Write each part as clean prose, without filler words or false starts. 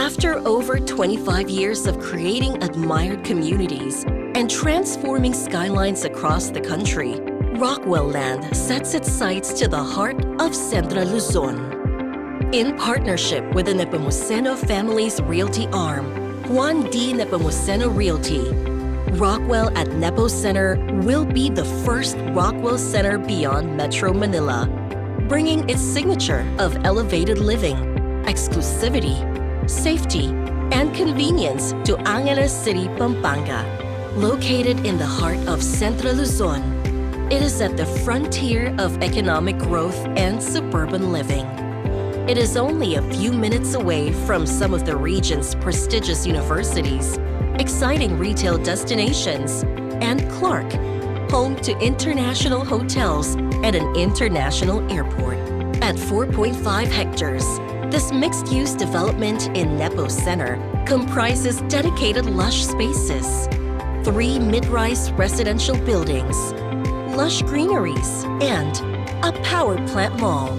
After over 25 years of creating admired communities and transforming skylines across the country, Rockwell Land sets its sights to the heart of Central Luzon. In partnership with the Nepo Center family's realty arm, Juan D. Nepomuceno Realty, Rockwell at Nepo Center will be the first Rockwell Center beyond Metro Manila, bringing its signature of elevated living, exclusivity, safety, and convenience to Angeles City, Pampanga. Located in the heart of Central Luzon, it is at the frontier of economic growth and suburban living. It is only a few minutes away from some of the region's prestigious universities, exciting retail destinations, and Clark, home to international hotels and an international airport. At 4.5 hectares, this mixed-use development in Nepo Center comprises dedicated lush spaces, 3 mid-rise residential buildings, lush greeneries, and a power plant mall,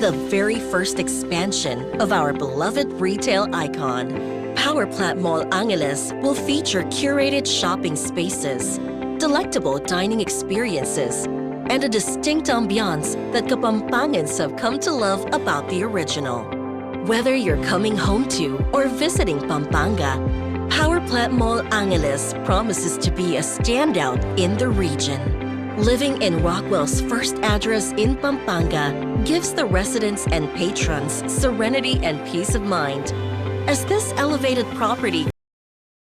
the very first expansion of our beloved retail icon. Power Plant Mall Angeles will feature curated shopping spaces, delectable dining experiences, and a distinct ambiance that Kapampangans have come to love about the original. Whether you're coming home to or visiting Pampanga, Power Plant Mall Angeles promises to be a standout in the region. Living in Rockwell's first address in Pampanga gives the residents and patrons serenity and peace of mind, as this elevated property